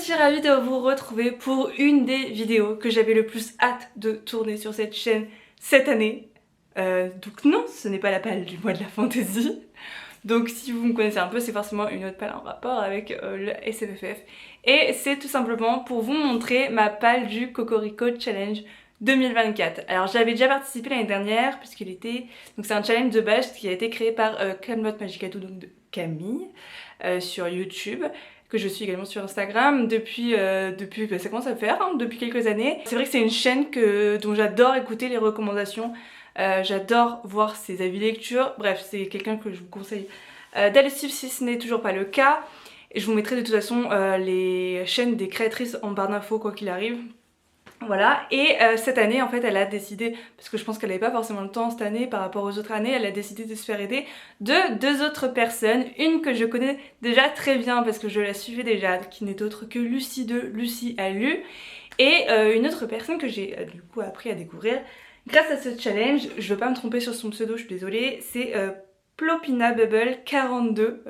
suis ravie de vous retrouver pour une des vidéos que j'avais le plus hâte de tourner sur cette chaîne cette année. Donc non, ce n'est pas la palle du mois de la fantasy. Donc si vous me connaissez un peu, c'est forcément une autre palle en rapport avec le SFFF. Et c'est tout simplement pour vous montrer ma palle du Cocorico Challenge 2024. Alors j'avais déjà participé l'année dernière puisqu'il était... Donc c'est un challenge de base qui a été créé par Camelot Magicato, donc de Camille, sur YouTube, que je suis également sur Instagram depuis ça commence à faire, depuis quelques années. C'est vrai que c'est une chaîne dont j'adore écouter les recommandations, j'adore voir ses avis lecture, bref c'est quelqu'un que je vous conseille d'aller suivre si ce n'est toujours pas le cas. Et je vous mettrai de toute façon les chaînes des créatrices en barre d'infos quoi qu'il arrive. Voilà, et cette année en fait elle a décidé, parce que je pense qu'elle n'avait pas forcément le temps cette année par rapport aux autres années, elle a décidé de se faire aider de deux autres personnes, une que je connais déjà très bien parce que je la suivais déjà, qui n'est autre que Lucie de Lucie a lu, et une autre personne que j'ai du coup appris à découvrir grâce à ce challenge. Je veux pas me tromper sur son pseudo, je suis désolée, c'est Plopina Bubble 42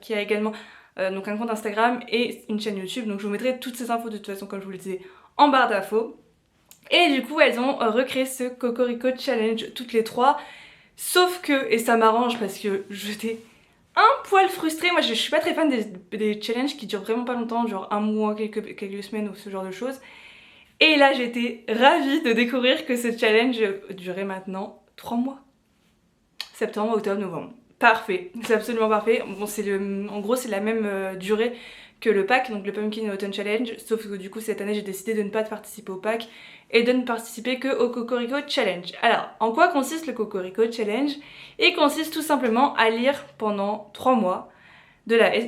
qui a également donc un compte Instagram et une chaîne YouTube, donc je vous mettrai toutes ces infos de toute façon comme je vous le disais en barre d'infos. Et du coup elles ont recréé ce Cocorico Challenge toutes les trois, sauf que, et ça m'arrange parce que j'étais un poil frustrée, moi je suis pas très fan des challenges qui durent vraiment pas longtemps, genre un mois, quelques semaines ou ce genre de choses. Et là j'étais ravie de découvrir que ce challenge durait maintenant 3 mois. Septembre, octobre, novembre. Parfait, c'est absolument parfait. Bon, en gros c'est la même durée que le pack, donc le Pumpkin Autumn Challenge, sauf que du coup cette année j'ai décidé de ne pas participer au pack et de ne participer que au Cocorico Challenge. Alors, en quoi consiste le Cocorico Challenge? Il consiste tout simplement à lire pendant 3 mois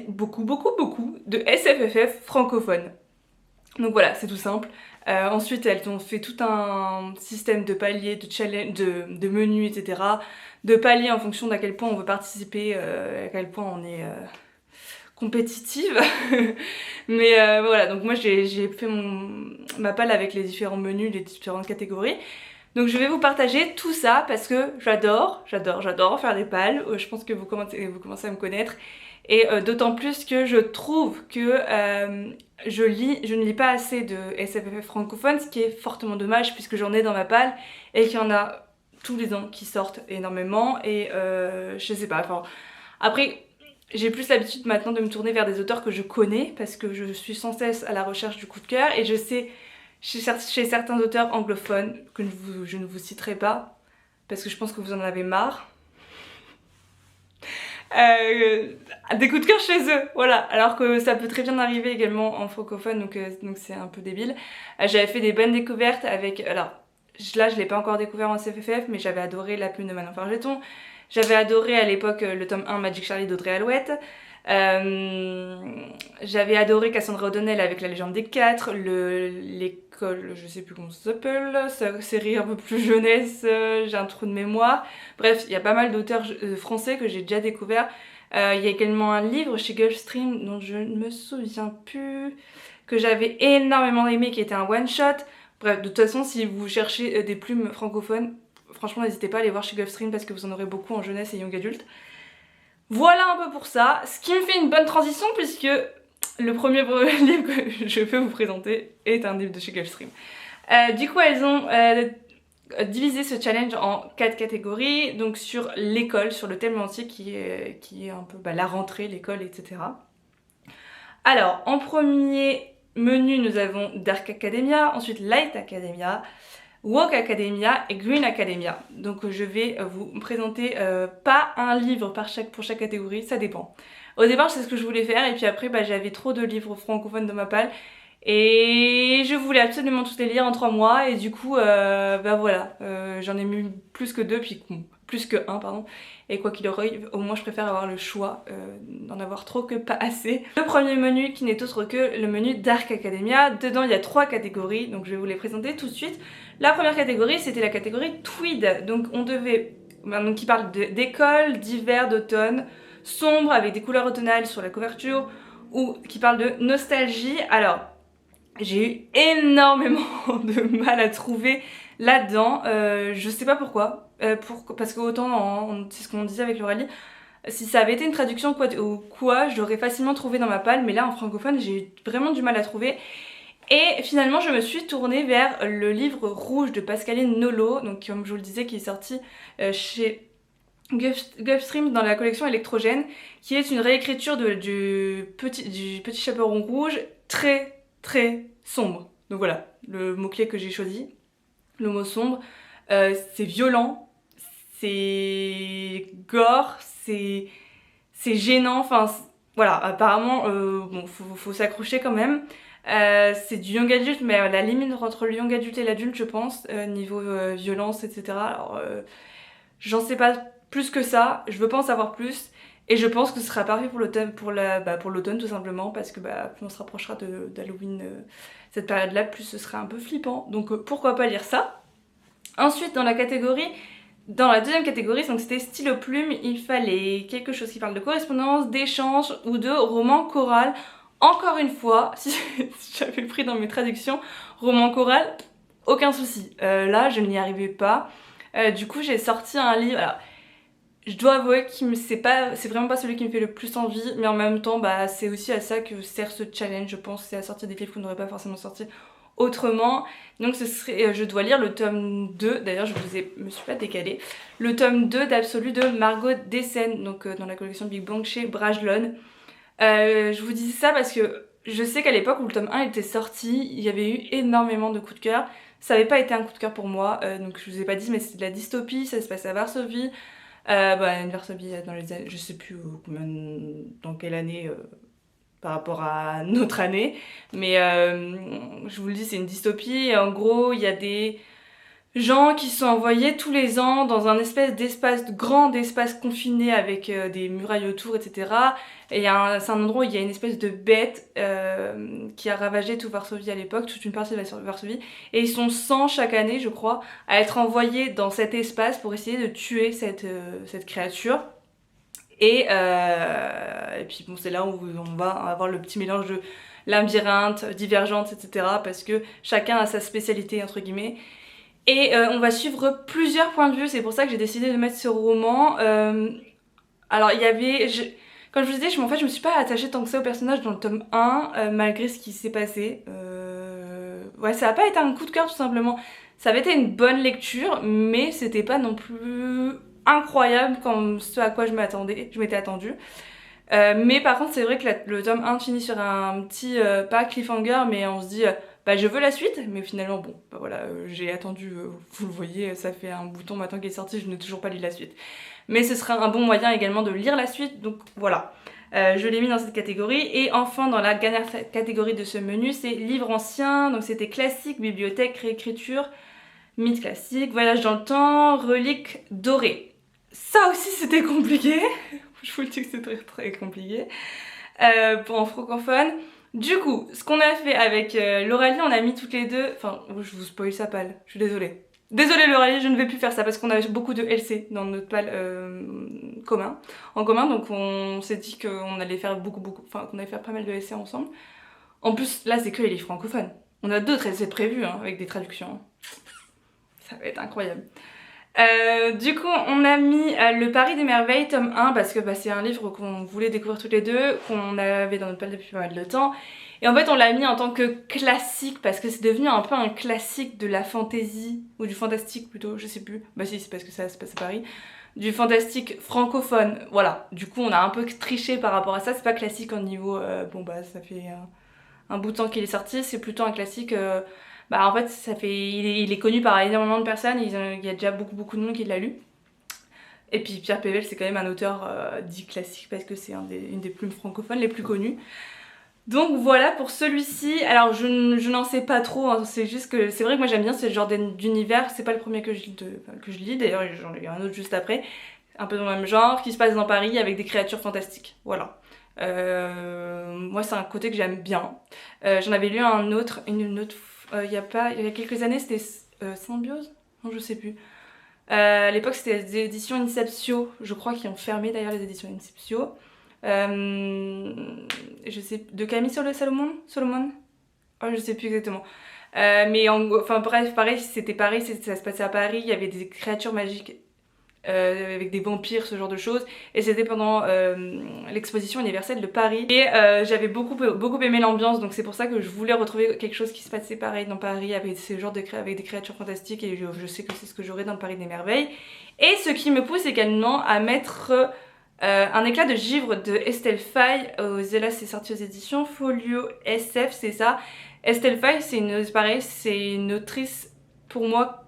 beaucoup de SFFF francophone. Donc voilà, c'est tout simple. Ensuite, elles ont fait tout un système de paliers, de challenge, de menus, etc. De paliers en fonction d'à quel point on veut participer, à quel point on est compétitive. Mais voilà, donc moi j'ai fait ma palle avec les différents menus, les différentes catégories. Donc je vais vous partager tout ça parce que j'adore faire des pales. Je pense que vous commencez à me connaître. Et d'autant plus que je trouve que je ne lis pas assez de SFFF francophone, ce qui est fortement dommage puisque j'en ai dans ma palle et qu'il y en a tous les ans qui sortent énormément. Et je sais pas, enfin... Après, j'ai plus l'habitude maintenant de me tourner vers des auteurs que je connais parce que je suis sans cesse à la recherche du coup de cœur, et je sais chez certains auteurs anglophones que je ne vous citerai pas parce que je pense que vous en avez marre, des coups de cœur chez eux, voilà, alors que ça peut très bien arriver également en francophone, donc c'est un peu débile. J'avais fait des bonnes découvertes avec, alors là je l'ai pas encore découvert en CFFF, mais j'avais adoré La Plume de Manon Fargeton, j'avais adoré à l'époque le tome 1 Magic Charlie d'Audrey Alouette, j'avais adoré Cassandra O'Donnell avec La Légende des Quatre, l'école, je sais plus comment ça s'appelle, série un peu plus jeunesse, j'ai un trou de mémoire. Bref, il y a pas mal d'auteurs français que j'ai déjà découvert. Il y a également un livre chez Gulfstream dont je ne me souviens plus, que j'avais énormément aimé, qui était un one shot. Bref, de toute façon, si vous cherchez des plumes francophones, franchement n'hésitez pas à aller voir chez Gulfstream parce que vous en aurez beaucoup en jeunesse et young adulte. Voilà un peu pour ça, ce qui me fait une bonne transition puisque le premier livre que je peux vous présenter est un livre de chez Gulfstream. Du coup elles ont divisé ce challenge en 4 catégories, donc sur l'école, sur le thème entier qui est un peu la rentrée, l'école, etc. Alors en premier menu nous avons Dark Academia, ensuite Light Academia, Woke Academia et Green Academia. Donc je vais vous présenter pas un livre pour chaque catégorie, ça dépend. Au départ c'est ce que je voulais faire et puis après j'avais trop de livres francophones dans ma palle et je voulais absolument tous les lire en 3 mois et du coup voilà, j'en ai mis plus que 2, puis plus que 1 pardon, et quoi qu'il arrive, au moins je préfère avoir le choix d'en avoir trop que pas assez. Le premier menu qui n'est autre que le menu Dark Academia, dedans il y a 3 catégories, donc je vais vous les présenter tout de suite. La première catégorie c'était la catégorie Tweed, donc on devait, donc qui parle d'école, d'hiver, d'automne, sombre avec des couleurs automnales sur la couverture, ou qui parle de nostalgie. Alors j'ai eu énormément de mal à trouver là-dedans, je sais pas pourquoi, parce que autant, c'est ce qu'on disait avec Lauralie, Si ça avait été une traduction ou quoi, je l'aurais facilement trouvé dans ma palle, mais là en francophone j'ai eu vraiment du mal à trouver. Et finalement je me suis tournée vers le livre rouge de Pascaline Nolo, donc comme je vous le disais qui est sorti chez Gulfstream dans la collection Électrogène, qui est une réécriture du petit chaperon rouge très très sombre. Donc voilà, le mot-clé que j'ai choisi, le mot sombre. C'est violent, c'est gore, c'est gênant, enfin voilà, apparemment, bon, faut s'accrocher quand même. C'est du young adulte, mais à la limite entre le young adulte et l'adulte, je pense, niveau violence, etc. Alors, j'en sais pas plus que ça, je veux pas en savoir plus, et je pense que ce sera parfait pour l'automne, pour l'automne tout simplement, parce que plus on se rapprochera d'Halloween, cette période-là, plus ce sera un peu flippant, donc pourquoi pas lire ça. Ensuite, dans la deuxième catégorie, donc c'était stylo plume, il fallait quelque chose qui parle de correspondance, d'échange ou de roman choral. Encore une fois, si j'avais le prix dans mes traductions, roman choral, aucun souci. Là, je n'y arrivais pas. Du coup, j'ai sorti un livre. Alors, je dois avouer que c'est vraiment pas celui qui me fait le plus envie, mais en même temps, c'est aussi à ça que sert ce challenge, je pense, c'est à sortir des livres qu'on n'aurait pas forcément sortis autrement. Donc je dois lire le tome 2, d'ailleurs me suis pas décalée, le tome 2 d'Absolu de Margot Dessen, donc dans la collection Big Bang chez Brajlon. Je vous dis ça parce que je sais qu'à l'époque où le tome 1 était sorti, il y avait eu énormément de coups de cœur. Ça n'avait pas été un coup de cœur pour moi, donc je vous ai pas dit, mais c'est de la dystopie, ça se passe à Varsovie. Une Varsovie dans les années, je sais plus dans quelle année par rapport à notre année, mais je vous le dis, c'est une dystopie, et en gros, il y a des gens qui sont envoyés tous les ans dans un espèce grand espace confiné avec des murailles autour, etc. Et c'est un endroit où il y a une espèce de bête qui a ravagé tout Varsovie à l'époque, toute une partie de Varsovie. Et ils sont 100 chaque année, je crois, à être envoyés dans cet espace pour essayer de tuer cette créature. Et puis bon, c'est là où on va avoir le petit mélange de labyrinthe, divergente, etc. Parce que chacun a sa spécialité, entre guillemets. Et on va suivre plusieurs points de vue, c'est pour ça que j'ai décidé de mettre ce roman. Alors il y avait... Comme je vous disais, je me suis pas attachée tant que ça au personnage dans le tome 1, malgré ce qui s'est passé. Ouais, ça a pas été un coup de cœur tout simplement. Ça avait été une bonne lecture, mais c'était pas non plus incroyable comme ce à quoi je m'étais attendue. Mais par contre, c'est vrai que le tome 1 finit sur un petit, pas cliffhanger, mais on se dit... je veux la suite, mais finalement bon, voilà, j'ai attendu, vous le voyez, ça fait un bouton maintenant qui est sorti, je n'ai toujours pas lu la suite. Mais ce sera un bon moyen également de lire la suite, donc voilà. Je l'ai mis dans cette catégorie. Et enfin, dans la dernière catégorie de ce menu, c'est livres anciens, donc c'était classique, bibliothèque, réécriture, mythe classique, voyage dans le temps, reliques dorées. Ça aussi c'était compliqué, je vous le dis que c'est très très compliqué, en francophone. Du coup, ce qu'on a fait avec Lauralie, on a mis toutes les deux... Enfin, je vous spoil sa palle, je suis désolée. Désolée Lauralie, je ne vais plus faire ça parce qu'on a beaucoup de LC dans notre palle en commun. Donc on s'est dit qu'on allait faire qu'on allait faire pas mal de LC ensemble. En plus, là c'est que les livres francophones. On a d'autres LC prévus avec des traductions. Ça va être incroyable. Du coup, on a mis Le Paris des Merveilles, tome 1, parce que c'est un livre qu'on voulait découvrir toutes les deux, qu'on avait dans notre palle depuis pas mal de temps. Et en fait, on l'a mis en tant que classique, parce que c'est devenu un peu un classique de la fantasy, ou du fantastique plutôt, je sais plus. Si, c'est parce que ça se passe à Paris. Du fantastique francophone, voilà. Du coup, on a un peu triché par rapport à ça. C'est pas classique en niveau... ça fait un bout de temps qu'il est sorti, c'est plutôt un classique... en fait, il est connu par énormément de personnes, il y a déjà beaucoup de monde qui l'a lu. Et puis Pierre Pével, c'est quand même un auteur dit classique parce que c'est une des plumes francophones les plus connues. Donc voilà pour celui-ci. Alors je n'en sais pas trop, hein, c'est juste que c'est vrai que moi j'aime bien ce genre d'univers. C'est pas le premier que je lis, d'ailleurs j'en ai eu un autre juste après, un peu dans le même genre, qui se passe dans Paris avec des créatures fantastiques. Voilà. Moi c'est un côté que j'aime bien. J'en avais lu une autre il y a quelques années, c'était Symbiose? Non, je sais plus. À l'époque, c'était des éditions Inceptio, je crois, qui ont fermé d'ailleurs les éditions Inceptio. Je sais, de Camille Solomon? Oh, je sais plus exactement. Bref, pareil, ça se passait à Paris, il y avait des créatures magiques. avec des vampires, ce genre de choses. Et c'était pendant l'exposition universelle de Paris. Et j'avais beaucoup aimé l'ambiance, donc c'est pour ça que je voulais retrouver quelque chose qui se passait pareil dans Paris, avec ce genre de avec des créatures fantastiques, et je sais que c'est ce que j'aurai dans le Paris des Merveilles. Et ce qui me pousse également à mettre un éclat de givre de Estelle Faye, là c'est sorti aux éditions Folio SF, c'est ça. Estelle Faye, c'est une autrice, pour moi,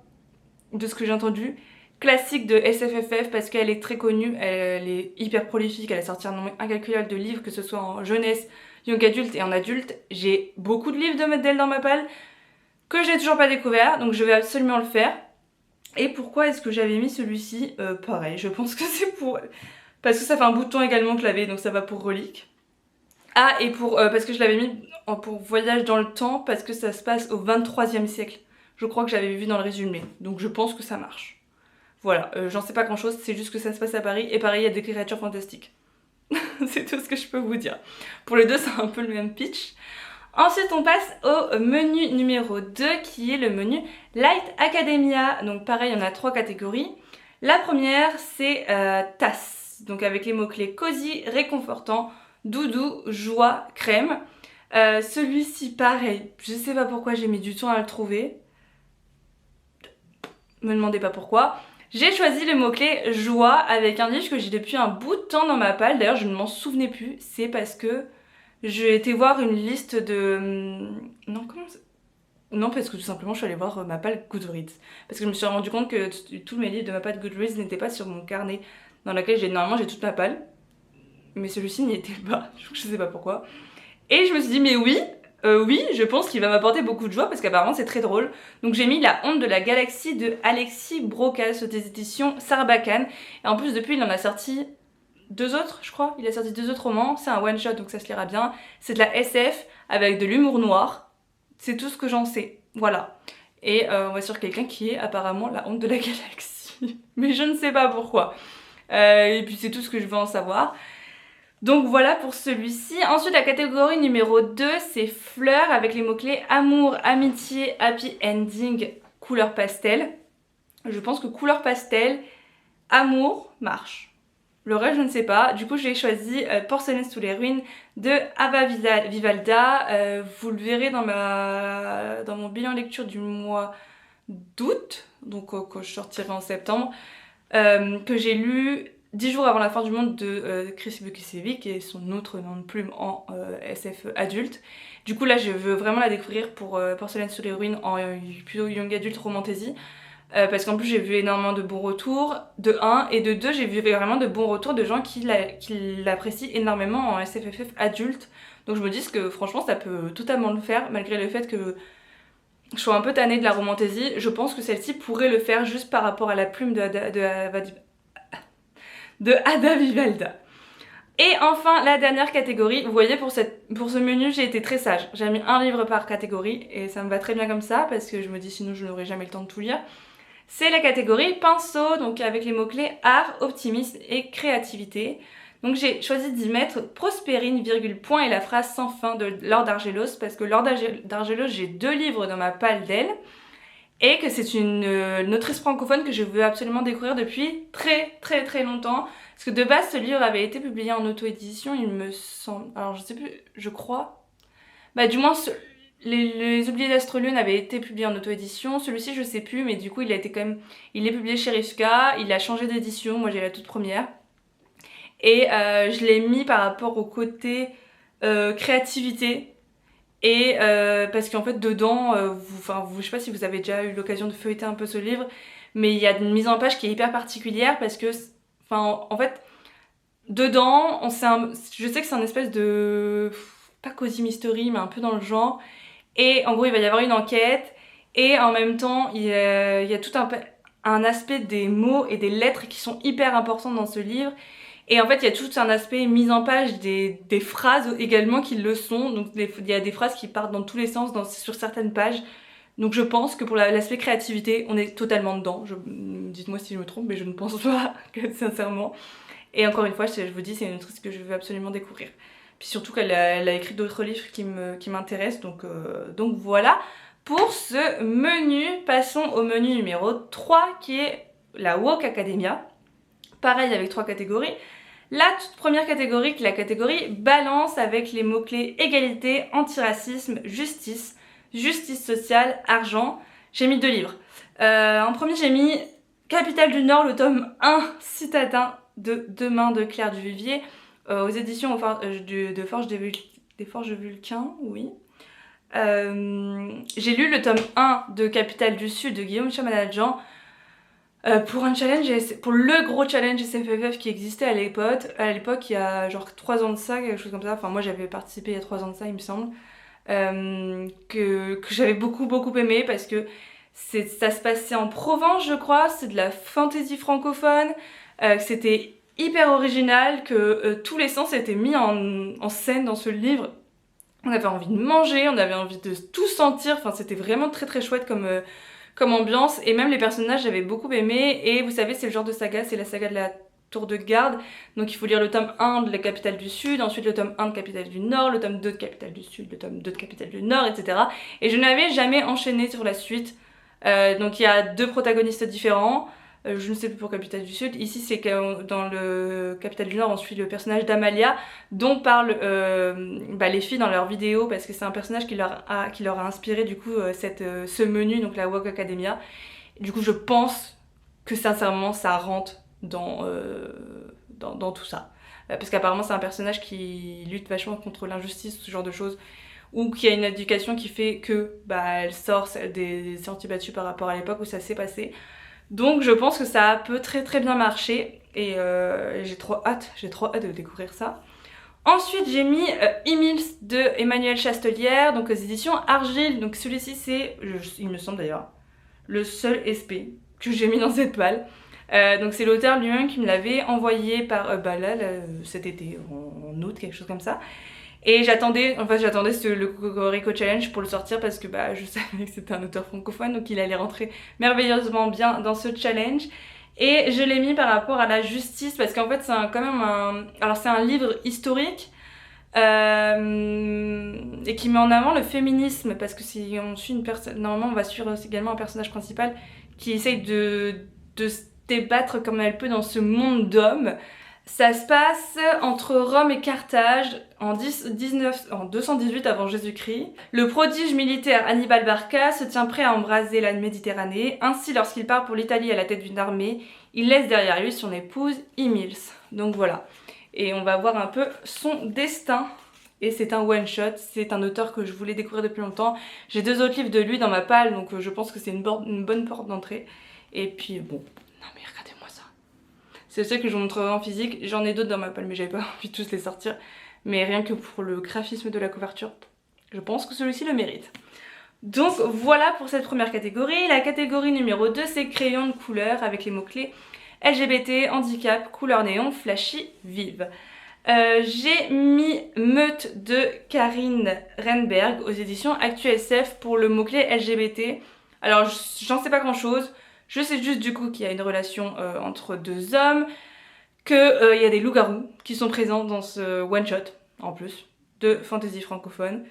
de ce que j'ai entendu, classique de SFFF, parce qu'elle est très connue, elle est hyper prolifique, elle a sorti un nombre incalculable de livres, que ce soit en jeunesse, young adulte et en adulte. J'ai beaucoup de livres d'elle dans ma palle que j'ai toujours pas découvert, donc je vais absolument le faire. Et pourquoi est-ce que j'avais mis celui-ci pareil, je pense que c'est pour... parce que ça fait un bout de temps également que je l'avais, donc ça va pour relique. Ah, et parce que je l'avais mis pour voyage dans le temps, parce que ça se passe au 23e siècle. Je crois que j'avais vu dans le résumé, donc je pense que ça marche. Voilà, j'en sais pas grand chose, c'est juste que ça se passe à Paris, et pareil, il y a des créatures fantastiques. C'est tout ce que je peux vous dire. Pour les deux, c'est un peu le même pitch. Ensuite, on passe au menu numéro 2, qui est le menu Light Academia. Donc pareil, on a 3 catégories. La première, c'est tasse, donc avec les mots-clés cosy, réconfortant, doudou, joie, crème. Celui-ci, pareil, je sais pas pourquoi j'ai mis du temps à le trouver. Me demandez pas pourquoi. J'ai choisi le mot-clé joie avec un livre que j'ai depuis un bout de temps dans ma palle. D'ailleurs, je ne m'en souvenais plus. C'est parce que j'ai été voir une liste de... Non, comment ça... Non, parce que tout simplement, je suis allée voir ma palle Goodreads. Parce que je me suis rendu compte que tous mes livres de ma palle Goodreads n'étaient pas sur mon carnet dans lequel normalement j'ai toute ma palle. Mais celui-ci n'y était pas. Je sais pas pourquoi. Et je me suis dit, mais oui, je pense qu'il va m'apporter beaucoup de joie parce qu'apparemment c'est très drôle. Donc j'ai mis La honte de la galaxie de Alexis Brocal sur des éditions Sarbacane. Et en plus depuis il en a sorti 2 autres, je crois. Il a sorti 2 autres romans. C'est un one shot donc ça se lira bien. C'est de la SF avec de l'humour noir. C'est tout ce que j'en sais. Voilà. Et on va sur quelqu'un qui est apparemment la honte de la galaxie. Mais je ne sais pas pourquoi. Et puis c'est tout ce que je veux en savoir. Donc voilà pour celui-ci. Ensuite, la catégorie numéro 2, c'est fleurs avec les mots-clés amour, amitié, happy ending, couleur pastel. Je pense que couleur pastel, amour marche. Le reste, je ne sais pas. Du coup, j'ai choisi Porcelaine sous les ruines de Ava Vivalda. Vous le verrez dans mon bilan lecture du mois d'août, donc quand je sortirai en septembre, que j'ai lu 10 jours avant la fin du monde de Chris Bukicevic et son autre nom de plume en SF adulte. Du coup là je veux vraiment la découvrir pour Porcelaine sous les ruines en plutôt young adulte romantasy. Parce qu'en plus j'ai vu énormément de bons retours, de 1, et de 2 j'ai vu vraiment de bons retours de gens qui l'apprécient énormément en SFFF adulte. Donc je me dis que franchement ça peut totalement le faire, malgré le fait que je suis un peu tannée de la romantasy. Je pense que celle-ci pourrait le faire juste par rapport à la plume de Ada Vivalda. Et enfin la dernière catégorie, vous voyez pour ce menu j'ai été très sage, j'ai mis un livre par catégorie et ça me va très bien comme ça parce que je me dis sinon je n'aurai jamais le temps de tout lire. C'est la catégorie pinceau, donc avec les mots-clés art, optimisme et créativité. Donc j'ai choisi d'y mettre Prospérine, virgule, point et la phrase sans fin de Laure d'Argelos parce que Laure d'Argelos, j'ai 2 livres dans ma palle d'elle. Et que c'est une autrice francophone que je veux absolument découvrir depuis très longtemps. Parce que de base, ce livre avait été publié en auto-édition, il me semble. Alors je sais plus, je crois. Bah du moins, les Oubliés d'Astrolune avaient été publiés en auto-édition. Celui-ci, je sais plus, mais du coup, il est publié chez Rivka. Il a changé d'édition, moi j'ai la toute première. Et je l'ai mis par rapport au côté créativité. Et parce qu'en fait dedans, je sais pas si vous avez déjà eu l'occasion de feuilleter un peu ce livre, mais il y a une mise en page qui est hyper particulière parce que, en fait, dedans, je sais que c'est un espèce de, pas cosy mystery, mais un peu dans le genre. Et en gros, il va y avoir une enquête et en même temps, il y a tout un aspect des mots et des lettres qui sont hyper importants dans ce livre. Et en fait, il y a tout un aspect mise en page des phrases également qui le sont. Donc il y a des phrases qui partent dans tous les sens sur certaines pages. Donc je pense que pour l'aspect créativité, on est totalement dedans. Dites-moi si je me trompe, mais je ne pense pas, sincèrement. Et encore une fois, je vous dis, c'est une autrice que je veux absolument découvrir. Puis surtout qu'elle a écrit d'autres livres qui m'intéressent. Donc voilà pour ce menu. Passons au menu numéro 3 qui est la Woke Academia. pareil avec 3 catégories. La toute première catégorie, qui est la catégorie balance, avec les mots-clés égalité, antiracisme, justice, justice sociale, argent. J'ai mis 2 livres. En premier, j'ai mis Capitale du Nord, le tome 1, Citadin de Demain de Claire Duvivier, aux éditions de Forges Vulcain, oui. J'ai lu le tome 1 de Capitale du Sud de Guillaume Chamanadjan pour un challenge, pour le gros challenge SFFF qui existait à l'époque, il y a genre 3 ans de ça, quelque chose comme ça. Enfin, moi j'avais participé il y a 3 ans de ça, il me semble. Que j'avais beaucoup aimé parce que ça se passait en Provence, je crois. C'est de la fantasy francophone, c'était hyper original, que tous les sens étaient mis en scène dans ce livre. On avait envie de manger, on avait envie de tout sentir, enfin c'était vraiment très chouette comme ambiance, et même les personnages j'avais beaucoup aimé. Et vous savez, c'est le genre de saga, c'est la saga de la tour de garde, donc il faut lire le tome 1 de la Capitale du Sud, ensuite le tome 1 de Capitale du Nord, le tome 2 de Capitale du Sud, le tome 2 de Capitale du Nord, etc. Et je n'avais jamais enchaîné sur la suite. Donc il y a 2 protagonistes différents. Je ne sais plus pour Capitale du Sud. Ici, c'est que dans le Capitale du Nord, on suit le personnage d'Amalia, dont parlent les filles dans leurs vidéos, parce que c'est un personnage qui leur a inspiré du coup ce menu, donc la Woke Academia. Du coup, je pense que sincèrement, ça rentre dans tout ça. Parce qu'apparemment, c'est un personnage qui lutte vachement contre l'injustice, ce genre de choses, ou qui a une éducation qui fait que elle sort des sentiers battus par rapport à l'époque où ça s'est passé. Donc je pense que ça peut très bien marcher, et j'ai trop hâte de découvrir ça. Ensuite j'ai mis Emils de Emmanuelle Chastelière, donc aux éditions Argile. Donc celui-ci c'est, il me semble d'ailleurs, le seul SP que j'ai mis dans cette palle. Donc c'est l'auteur lui-même qui me l'avait envoyé par cet été, en août, quelque chose comme ça. Et j'attendais le Cocorico Challenge pour le sortir, parce que je savais que c'était un auteur francophone, donc il allait rentrer merveilleusement bien dans ce challenge. Et je l'ai mis par rapport à la justice, parce qu'en fait c'est c'est un livre historique et qui met en avant le féminisme, parce que si on suit une personne, normalement on va suivre également un personnage principal qui essaye de se débattre comme elle peut dans ce monde d'hommes. Ça se passe entre Rome et Carthage en 218 avant Jésus-Christ. Le prodige militaire Hannibal Barca se tient prêt à embraser la Méditerranée. Ainsi, lorsqu'il part pour l'Italie à la tête d'une armée, il laisse derrière lui son épouse Emils. Donc voilà. Et on va voir un peu son destin. Et c'est un one-shot, c'est un auteur que je voulais découvrir depuis longtemps. J'ai 2 autres livres de lui dans ma palle, donc je pense que c'est une bonne porte d'entrée. Et puis bon, non mais regardez-moi ça. C'est le seul que je vous montrerai en physique. J'en ai d'autres dans ma palle, mais j'avais pas envie de tous les sortir. Mais rien que pour le graphisme de la couverture, je pense que celui-ci le mérite. Donc voilà pour cette première catégorie. La catégorie numéro 2, c'est crayon de couleur, avec les mots-clés LGBT, handicap, couleur néon, flashy, vive. J'ai mis Meute de Karine Renberg aux éditions ActuSF pour le mot-clé LGBT. Alors j'en sais pas grand chose, je sais juste du coup qu'il y a une relation entre 2 hommes, qu'il y a des loups-garous qui sont présents dans ce one-shot, en plus, de fantasy francophone.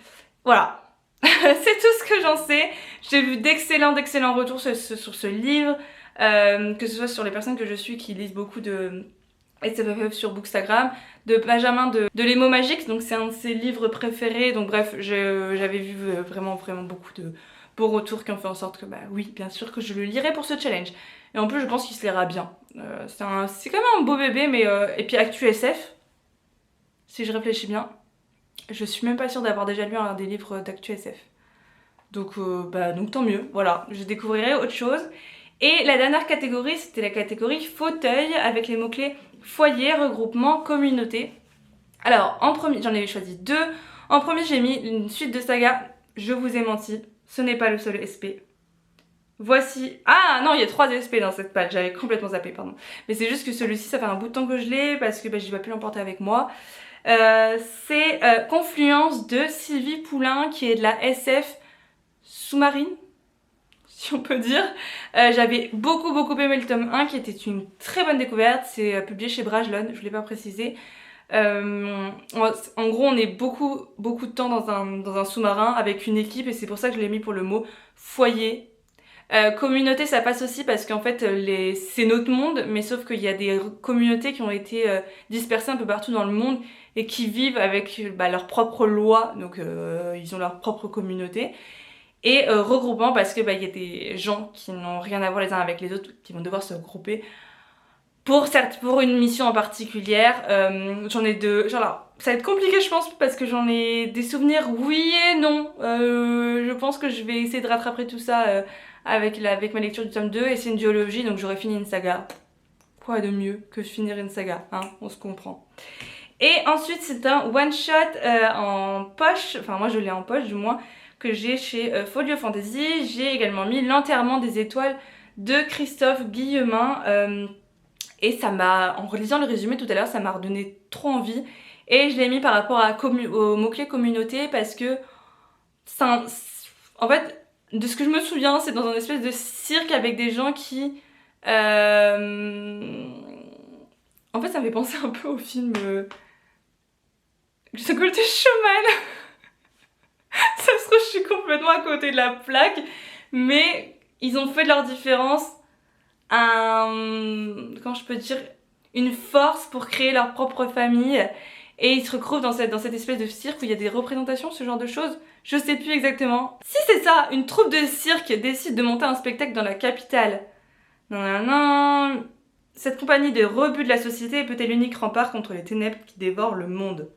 Voilà, c'est tout ce que j'en sais. J'ai vu d'excellents retours sur ce livre, que ce soit sur les personnes que je suis qui lisent beaucoup de SFFF sur Bookstagram, de Benjamin de Les Mots Magiques, donc c'est un de ses livres préférés. Donc bref, j'avais vu vraiment beaucoup de beaux retours qui ont fait en sorte que oui, bien sûr que je le lirai pour ce challenge. Et en plus je pense qu'il se lira bien. C'est quand même un beau bébé, mais et puis ActuSF, si je réfléchis bien, je suis même pas sûre d'avoir déjà lu un des livres d'ActuSF. Donc tant mieux, voilà, je découvrirai autre chose. Et la dernière catégorie, c'était la catégorie fauteuil, avec les mots-clés foyer, regroupement, communauté. Alors, en premier, j'en ai choisi 2. En premier, j'ai mis une suite de sagas. Je vous ai menti, ce n'est pas le seul SP. Voici... Ah non, il y a 3 SP dans cette palle, j'avais complètement zappé, pardon. Mais c'est juste que celui-ci, ça fait un bout de temps que je l'ai, parce que je n'ai pas pu l'emporter avec moi. C'est Confluence de Sylvie Poulain, qui est de la SF sous-marine, si on peut dire. J'avais beaucoup aimé le tome 1, qui était une très bonne découverte. C'est publié chez Brajlon, je ne l'ai pas précisé. En gros, on est beaucoup de temps dans un sous-marin avec une équipe, et c'est pour ça que je l'ai mis pour le mot foyer. Communauté, ça passe aussi parce qu'en fait c'est notre monde, mais sauf qu'il y a des communautés qui ont été dispersées un peu partout dans le monde et qui vivent avec leurs propres lois, donc ils ont leur propre communauté. Et regroupement parce que y a des gens qui n'ont rien à voir les uns avec les autres, qui vont devoir se regrouper pour une mission en particulière. J'en ai deux. Genre là, ça va être compliqué je pense parce que j'en ai des souvenirs oui et non. Je pense que je vais essayer de rattraper tout ça avec ma lecture du tome 2 et c'est une duologie donc j'aurais fini une saga. Quoi de mieux que finir une saga, hein, on se comprend. Et ensuite c'est un one shot en poche, enfin moi je l'ai en poche du moins, que j'ai chez Folio Fantasy. J'ai également mis L'enterrement des étoiles de Christophe Guillemin. Et ça m'a, en relisant le résumé tout à l'heure, ça m'a redonné trop envie. Et je l'ai mis par rapport au mot-clé communauté parce que, en fait, de ce que je me souviens, c'est dans un espèce de cirque avec des gens qui... En fait, ça me fait penser un peu au film Greatest Showman. Ça se trouve, je suis complètement à côté de la plaque. Mais ils ont fait de leur différence comment je peux dire, une force pour créer leur propre famille et ils se retrouvent dans cette espèce de cirque où il y a des représentations, ce genre de choses. Je sais plus exactement. Si c'est ça, une troupe de cirque décide de monter un spectacle dans la capitale. Non. Cette compagnie de rebut de la société est peut-être l'unique rempart contre les ténèbres qui dévorent le monde.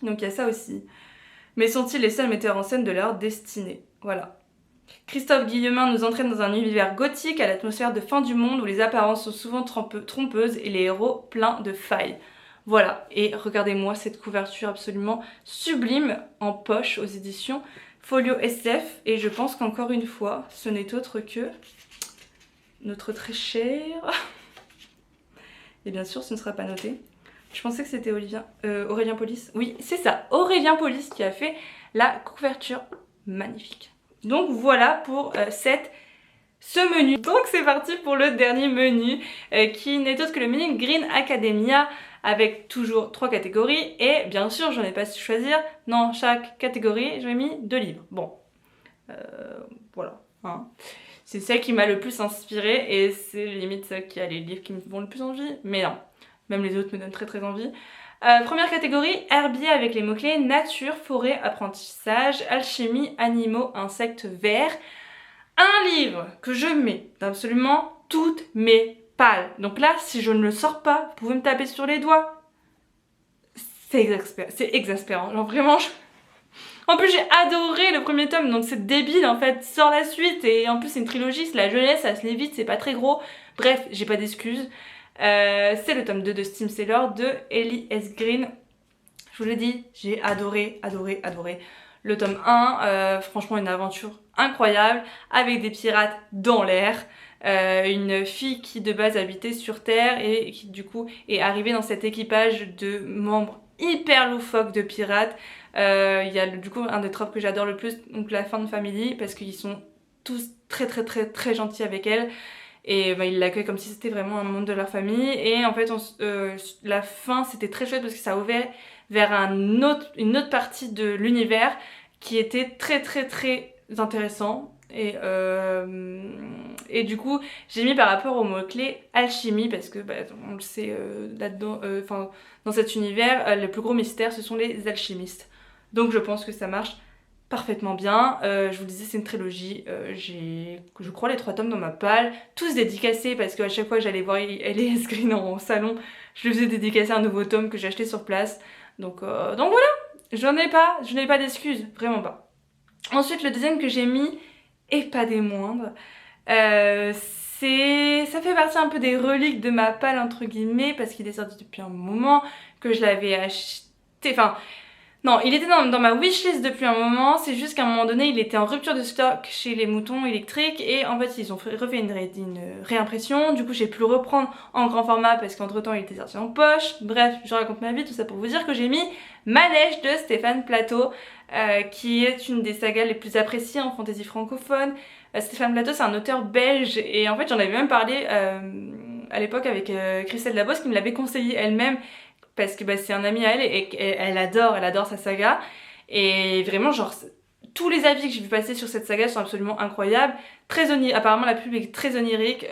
Donc il y a ça aussi. Mais sont-ils les seuls metteurs en scène de leur destinée? Voilà. Christophe Guillemin nous entraîne dans un univers gothique à l'atmosphère de fin du monde où les apparences sont souvent trompeuses et les héros pleins de failles. Voilà, et regardez-moi cette couverture absolument sublime en poche aux éditions Folio SF. Et je pense qu'encore une fois, ce n'est autre que notre très cher... Et bien sûr, ce ne sera pas noté. Je pensais que c'était Aurélien Polis. Oui, c'est ça, Aurélien Polis qui a fait la couverture magnifique. Donc voilà pour ce menu. Donc c'est parti pour le dernier menu qui n'est autre que le menu Green Academia avec toujours 3 catégories et bien sûr j'en ai pas su choisir. Dans chaque catégorie j'ai mis 2 livres. Bon, voilà. Hein. C'est celle qui m'a le plus inspirée et c'est limite celle qui a les livres qui me font le plus envie. Mais non, même les autres me donnent très très envie. Première catégorie, herbier avec les mots-clés nature, forêt, apprentissage, alchimie, animaux, insectes, verts. Un livre que je mets d'absolument toutes mes pales. Donc là, si je ne le sors pas, vous pouvez me taper sur les doigts. C'est exaspérant. Genre vraiment, en plus j'ai adoré le premier tome, donc c'est débile en fait. Sors la suite et en plus c'est une trilogie, c'est la jeunesse, ça se lit vite, c'est pas très gros. Bref, j'ai pas d'excuses. C'est le tome 2 de Steam Seller de Ellie S. Green. Je vous le dis, j'ai adoré le tome 1, franchement une aventure incroyable avec des pirates dans l'air, une fille qui de base habitait sur Terre et qui du coup est arrivée dans cet équipage de membres hyper loufoques de pirates. Il y a du coup un des tropes que j'adore le plus, donc la fin de family, parce qu'ils sont tous très gentils avec elle. Et ils l'accueillent comme si c'était vraiment un membre de leur famille. Et en fait, la fin, c'était très chouette parce que ça ouvrait vers une autre partie de l'univers qui était très intéressant. Et du coup, j'ai mis par rapport au mot-clé alchimie parce que, on le sait, là-dedans, dans cet univers, le plus gros mystère, ce sont les alchimistes. Donc je pense que ça marche parfaitement bien. Je vous le disais, c'est une trilogie. J'ai, je crois, les 3 tomes dans ma palle, tous dédicacés parce qu'à chaque fois que j'allais voir Ellie S. Green en salon, je lui faisais dédicacer un nouveau tome que j'ai acheté sur place. Donc voilà, je n'ai pas d'excuses, vraiment pas. Ensuite, le deuxième que j'ai mis, et pas des moindres, ça fait partie un peu des reliques de ma palle entre guillemets parce qu'il est sorti depuis un moment, que je l'avais acheté, enfin... Non, il était dans ma wishlist depuis un moment, c'est juste qu'à un moment donné, il était en rupture de stock chez les moutons électriques et en fait, ils ont refait une réimpression. Du coup, j'ai pu le reprendre en grand format parce qu'entre temps, il était sorti en poche. Bref, je raconte ma vie, tout ça pour vous dire que j'ai mis Manège de Stéphane Plateau, qui est une des sagas les plus appréciées en fantasy francophone. Stéphane Plateau, c'est un auteur belge et en fait, j'en avais même parlé à l'époque avec Christelle Labos qui me l'avait conseillé elle-même. Parce que c'est un ami à elle et elle adore sa saga. Et vraiment, genre, tous les avis que j'ai vu passer sur cette saga sont absolument incroyables. Apparemment la pub est très onirique,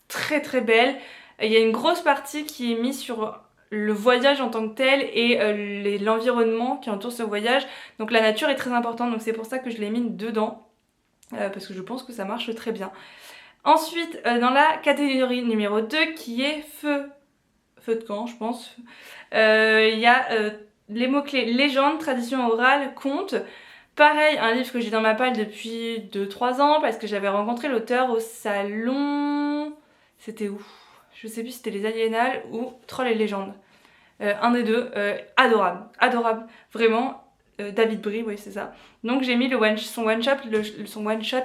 très très belle. Il y a une grosse partie qui est mise sur le voyage en tant que tel et l'environnement qui entoure ce voyage. Donc la nature est très importante, donc c'est pour ça que je l'ai mis dedans, parce que je pense que ça marche très bien. Ensuite, dans la catégorie numéro 2 qui est feu de camp, je pense, il y a les mots-clés légende, tradition orale, conte. Pareil, un livre que j'ai dans ma palle depuis 2-3 ans parce que j'avais rencontré l'auteur au salon... C'était où? Je sais plus si c'était les Aliénales ou Trolls et légendes. Un des deux, adorable, adorable, vraiment. David Brie, oui c'est ça. Donc j'ai mis son one shot,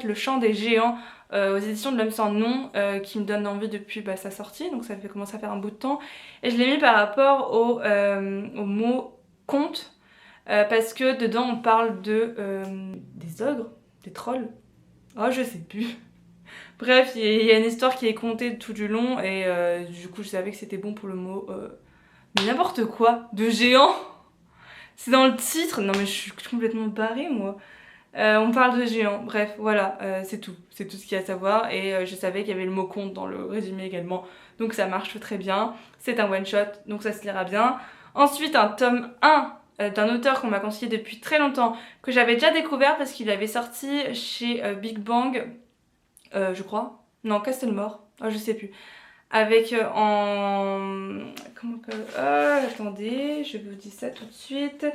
Le Chant des Géants aux éditions de L'Homme sans nom, qui me donne envie depuis sa sortie, donc ça fait commencer à faire un bout de temps. Et je l'ai mis par rapport au mot conte, parce que dedans on parle des ogres, des trolls. Oh je sais plus. Bref, il y a une histoire qui est contée tout du long et du coup je savais que c'était bon pour le mot. Mais n'importe quoi, de géant. C'est dans le titre. Non mais je suis complètement barrée moi. On parle de géants, bref, voilà, c'est tout ce qu'il y a à savoir et je savais qu'il y avait le mot conte dans le résumé également, donc ça marche très bien, c'est un one shot, donc ça se lira bien. Ensuite un tome 1 d'un auteur qu'on m'a conseillé depuis très longtemps, que j'avais déjà découvert parce qu'il avait sorti chez Big Bang, je crois, non Castlemore, je sais plus. Avec attendez, je vous dis ça tout de suite.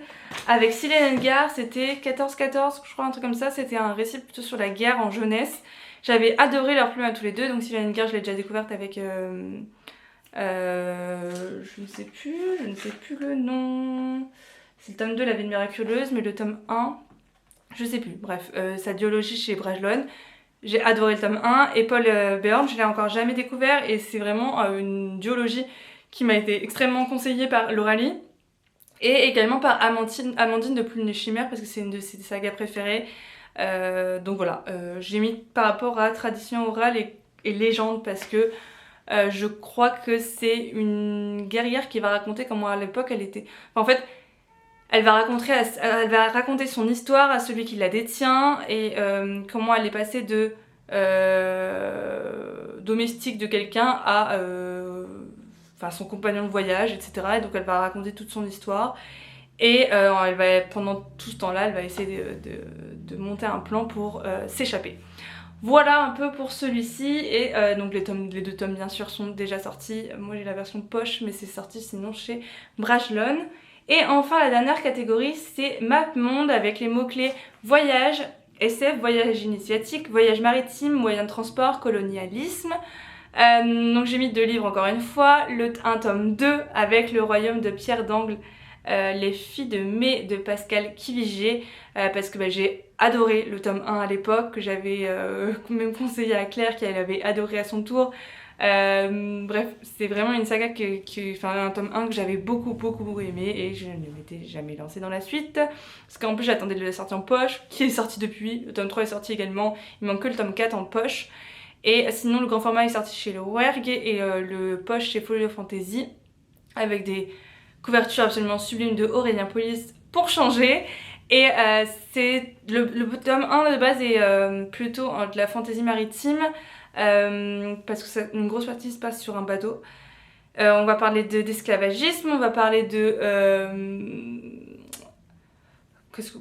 Avec Silène Edgar, c'était 14-14, je crois, un truc comme ça. C'était un récit plutôt sur la guerre en jeunesse. J'avais adoré leur plume à tous les deux. Donc Silène Edgar, je l'ai déjà découverte avec... je ne sais plus le nom. C'est le tome 2, La vie miraculeuse, mais le tome 1, je sais plus. Bref, sa duologie chez Brajlon. J'ai adoré le tome 1 et Paul Bjorn, je l'ai encore jamais découvert et c'est vraiment une duologie qui m'a été extrêmement conseillée par Lauralie et également par Amandine de Plume des Chimères parce que c'est une de ses sagas préférées. Donc voilà, j'ai mis par rapport à tradition orale et légende parce que je crois que c'est une guerrière qui va raconter comment à l'époque elle était... Enfin, en fait, elle va raconter son histoire à celui qui la détient et comment elle est passée de domestique de quelqu'un à son compagnon de voyage, etc. Et donc elle va raconter toute son histoire et pendant tout ce temps-là, elle va essayer de monter un plan pour s'échapper. Voilà un peu pour celui-ci et donc les 2 tomes bien sûr sont déjà sortis. Moi j'ai la version poche mais c'est sorti sinon chez Brajlon. Et enfin la dernière catégorie c'est Map Monde avec les mots-clés voyage, SF, voyage initiatique, voyage maritime, moyen de transport, colonialisme. Donc j'ai mis 2 livres encore une fois, un tome 2 avec Le Royaume de Pierre d'Angle, Les filles de mai de Pascal Quivigé, parce que j'ai adoré le tome 1 à l'époque, que j'avais même conseillé à Claire qui elle avait adoré à son tour. Bref, c'est vraiment une saga un tome 1 que j'avais beaucoup aimé et je ne m'étais jamais lancée dans la suite parce qu'en plus j'attendais de la sortie en poche qui est sortie depuis, le tome 3 est sorti également, il manque que le tome 4 en poche et sinon le grand format est sorti chez le Rouergue et le poche chez Folio Fantasy avec des couvertures absolument sublimes de Aurélien Polis pour changer. Et c'est le tome 1 de base est plutôt de la fantaisie maritime parce que une grosse partie se passe sur un bateau. On va parler d'esclavagisme, on va parler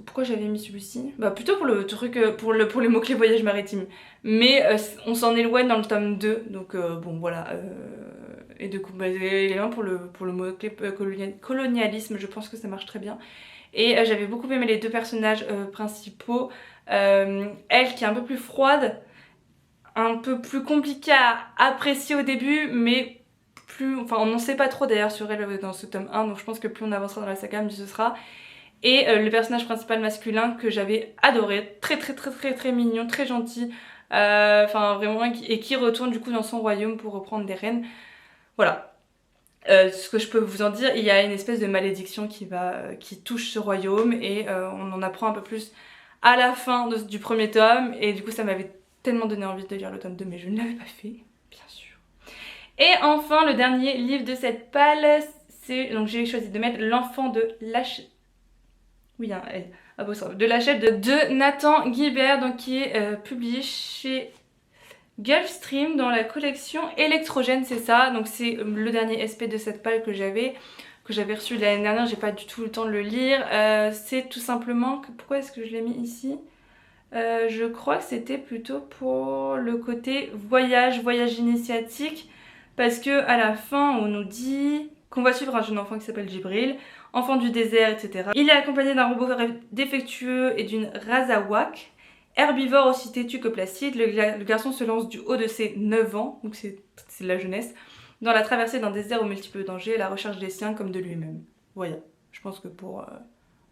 pourquoi j'avais mis celui-ci? Plutôt pour le truc, pour les mots-clés voyage maritime. Mais on s'en éloigne dans le tome 2, donc bon voilà. Et du coup, également pour le mot-clé colonialisme, je pense que ça marche très bien. Et j'avais beaucoup aimé les 2 personnages principaux. Elle qui est un peu plus froide, un peu plus compliquée à apprécier au début, mais on n'en sait pas trop d'ailleurs sur elle dans ce tome 1, donc je pense que plus on avancera dans la saga, mieux ce sera. Et le personnage principal masculin que j'avais adoré, très mignon, très gentil, vraiment, et qui retourne du coup dans son royaume pour reprendre des rênes. Voilà. Ce que je peux vous en dire, il y a une espèce de malédiction qui touche ce royaume et on en apprend un peu plus à la fin du premier tome et du coup ça m'avait tellement donné envie de lire le tome 2 mais je ne l'avais pas fait, bien sûr. Et enfin le dernier livre de cette palle, donc j'ai choisi de mettre L'enfant de Oui, un L. Apostrophe. De la chaîne de Nathan Guibert, donc qui est publié chez Gulfstream dans la collection électrogène, c'est ça. Donc c'est le dernier SP de cette palle que j'avais reçu l'année dernière. J'ai pas du tout le temps de le lire. C'est tout simplement pourquoi est-ce que je l'ai mis ici? Je crois que c'était plutôt pour le côté voyage initiatique, parce que à la fin on nous dit qu'on va suivre un jeune enfant qui s'appelle Jibril, enfant du désert, etc. Il est accompagné d'un robot défectueux et d'une Razawak, herbivore aussi têtu que placide. Le garçon se lance du haut de ses 9 ans, donc c'est de la jeunesse, dans la traversée d'un désert aux multiples dangers, à la recherche des siens comme de lui-même. Voilà, je pense que pour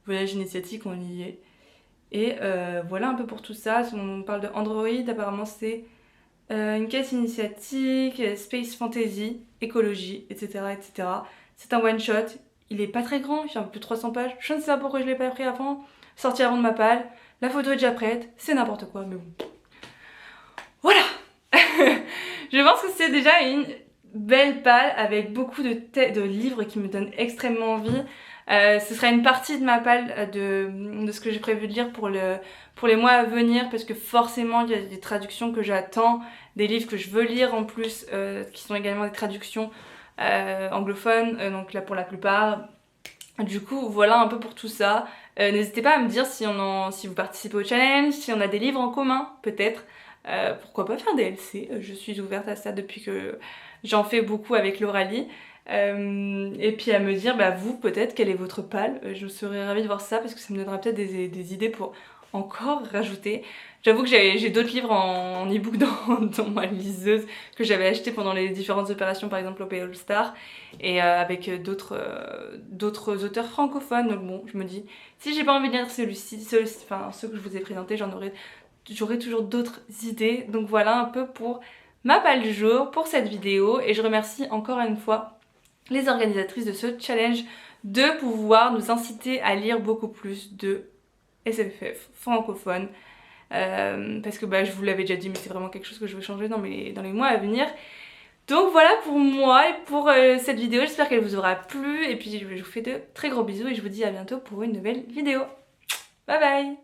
voyage initiatique on y est. Et voilà un peu pour tout ça. Si on parle de Android, apparemment c'est une quête initiatique, space fantasy, écologie, etc. etc. C'est un one shot, il est pas très grand, il fait un peu plus de 300 pages. Je ne sais pas pourquoi je l'ai pas pris avant, sorti avant de ma palle. La photo est déjà prête, c'est n'importe quoi, mais bon. Voilà. Je pense que c'est déjà une belle palle avec beaucoup de livres qui me donnent extrêmement envie. Ce sera une partie de ma palle de ce que j'ai prévu de lire pour les mois à venir, parce que forcément il y a des traductions que j'attends, des livres que je veux lire en plus, qui sont également des traductions anglophones, donc là pour la plupart. Du coup voilà un peu pour tout ça. N'hésitez pas à me dire si vous participez au challenge, si on a des livres en commun peut-être. Pourquoi pas faire des LC, je suis ouverte à ça depuis que j'en fais beaucoup avec l'Oralie. Et puis à me dire, bah vous peut-être, quelle est votre palle. Je serais ravie de voir ça parce que ça me donnera peut-être des idées pour encore rajouter. J'avoue que j'ai d'autres livres en e-book dans ma liseuse que j'avais acheté pendant les différentes opérations, par exemple au Pay All Star, et avec d'autres auteurs francophones. Donc bon, je me dis, si j'ai pas envie de lire celui-ci, enfin ceux que je vous ai présentés, j'aurai toujours d'autres idées. Donc voilà un peu pour ma palle du jour, pour cette vidéo, et je remercie encore une fois les organisatrices de ce challenge de pouvoir nous inciter à lire beaucoup plus de SFF francophone, parce que bah, je vous l'avais déjà dit, mais c'est vraiment quelque chose que je veux changer dans les mois à venir. Donc voilà pour moi et pour cette vidéo, j'espère qu'elle vous aura plu, et puis je vous fais de très gros bisous et je vous dis à bientôt pour une nouvelle vidéo. Bye bye.